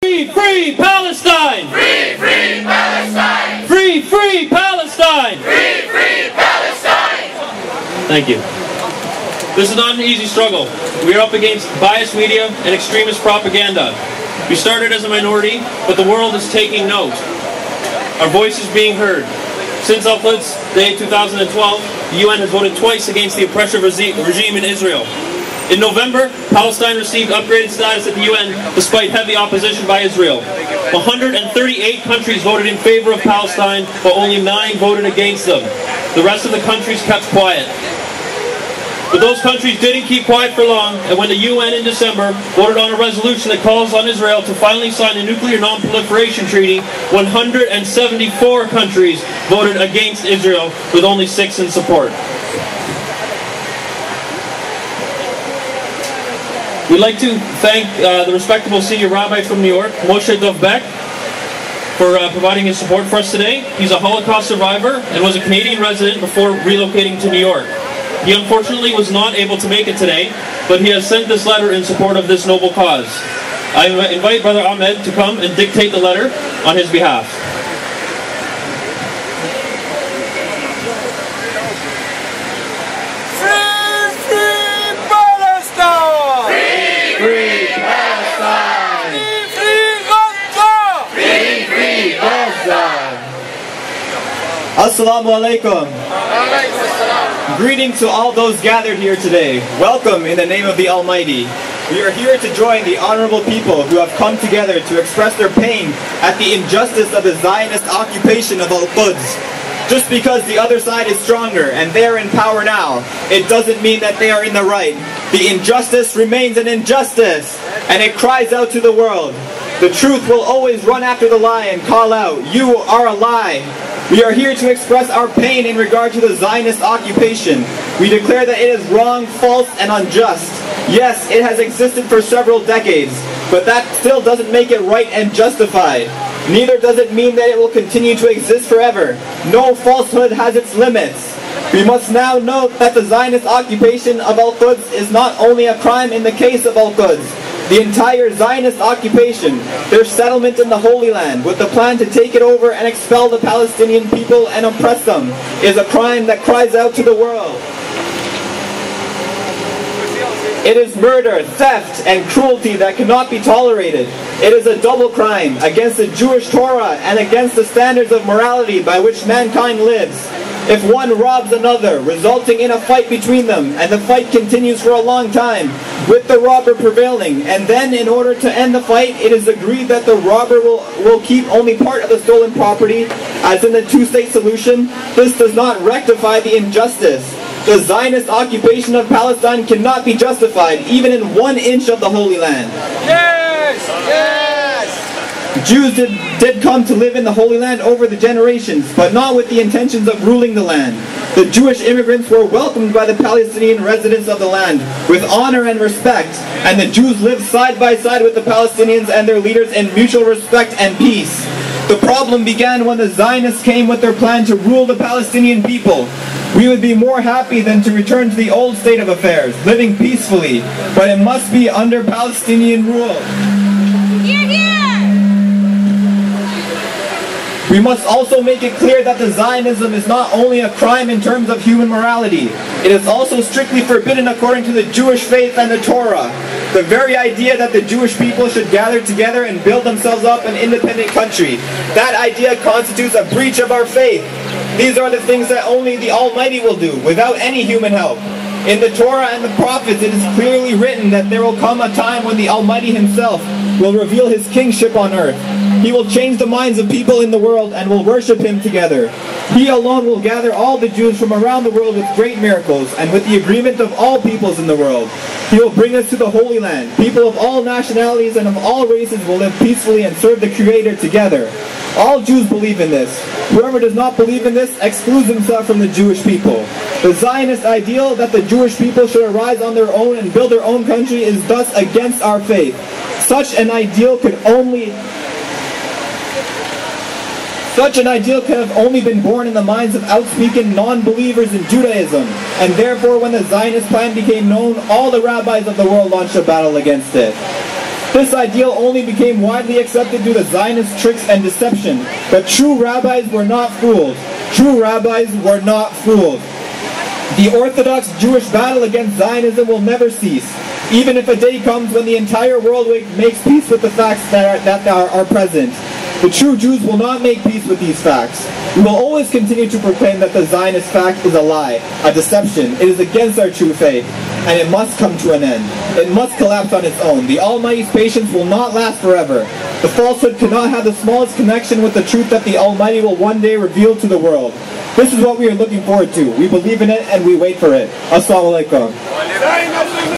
Free, free Palestine! Free, free Palestine! Free, free Palestine! Free, free Palestine! Thank you. This is not an easy struggle. We are up against biased media and extremist propaganda. We started as a minority, but the world is taking note. Our voice is being heard. Since Al-Quds Day 2012, the UN has voted twice against the oppressive regime in Israel. In November, Palestine received upgraded status at the UN despite heavy opposition by Israel. 138 countries voted in favor of Palestine, while only 9 voted against them. The rest of the countries kept quiet. But those countries didn't keep quiet for long, and when the UN in December voted on a resolution that calls on Israel to finally sign a nuclear non-proliferation treaty, 174 countries voted against Israel, with only 6 in support. We'd like to thank the respectable senior rabbi from New York, Moshe Dovbek, for providing his support for us today. He's a Holocaust survivor and was a Canadian resident before relocating to New York. He unfortunately was not able to make it today, but he has sent this letter in support of this noble cause. I invite Brother Ahmed to come and dictate the letter on his behalf. Assalamu alaikum. Greetings to all those gathered here today. Welcome in the name of the Almighty. We are here to join the honorable people who have come together to express their pain at the injustice of the Zionist occupation of Al-Quds. Just because the other side is stronger and they are in power now, it doesn't mean that they are in the right. The injustice remains an injustice, and it cries out to the world. The truth will always run after the lie and call out, "You are a lie." We are here to express our pain in regard to the Zionist occupation. We declare that it is wrong, false, and unjust. Yes, it has existed for several decades, but that still doesn't make it right and justified. Neither does it mean that it will continue to exist forever. No falsehood has its limits. We must now note that the Zionist occupation of Al-Quds is not only a crime in the case of Al-Quds. The entire Zionist occupation, their settlement in the Holy Land, with the plan to take it over and expel the Palestinian people and oppress them, is a crime that cries out to the world. It is murder, theft, and cruelty that cannot be tolerated. It is a double crime against the Jewish Torah and against the standards of morality by which mankind lives. If one robs another, resulting in a fight between them, and the fight continues for a long time, with the robber prevailing, and then in order to end the fight, it is agreed that the robber will keep only part of the stolen property, as in the two-state solution, this does not rectify the injustice. The Zionist occupation of Palestine cannot be justified, even in 1 inch of the Holy Land. Yes! Yes! Jews did come to live in the Holy Land over the generations, but not with the intentions of ruling the land. The Jewish immigrants were welcomed by the Palestinian residents of the land with honor and respect, and the Jews lived side by side with the Palestinians and their leaders in mutual respect and peace. The problem began when the Zionists came with their plan to rule the Palestinian people. We would be more happy than to return to the old state of affairs, living peacefully, but it must be under Palestinian rule. We must also make it clear that the Zionism is not only a crime in terms of human morality, it is also strictly forbidden according to the Jewish faith and the Torah. The very idea that the Jewish people should gather together and build themselves up an independent country, that idea constitutes a breach of our faith. These are the things that only the Almighty will do, without any human help. In the Torah and the prophets it is clearly written that there will come a time when the Almighty Himself will reveal His kingship on earth. He will change the minds of people in the world and will worship Him together. He alone will gather all the Jews from around the world with great miracles and with the agreement of all peoples in the world. He will bring us to the Holy Land. People of all nationalities and of all races will live peacefully and serve the Creator together. All Jews believe in this. Whoever does not believe in this excludes himself from the Jewish people. The Zionist ideal that the Jewish people should arise on their own and build their own country is thus against our faith. Such an ideal could have only been born in the minds of outspoken non-believers in Judaism, and therefore when the Zionist plan became known, all the rabbis of the world launched a battle against it. This ideal only became widely accepted due to Zionist tricks and deception. But true rabbis were not fooled. True rabbis were not fooled. The Orthodox Jewish battle against Zionism will never cease, even if a day comes when the entire world makes peace with the facts that are present. The true Jews will not make peace with these facts. We will always continue to proclaim that the Zionist fact is a lie, a deception. It is against our true faith, and it must come to an end. It must collapse on its own. The Almighty's patience will not last forever. The falsehood cannot have the smallest connection with the truth that the Almighty will one day reveal to the world. This is what we are looking forward to. We believe in it and we wait for it. Assalamu alaikum.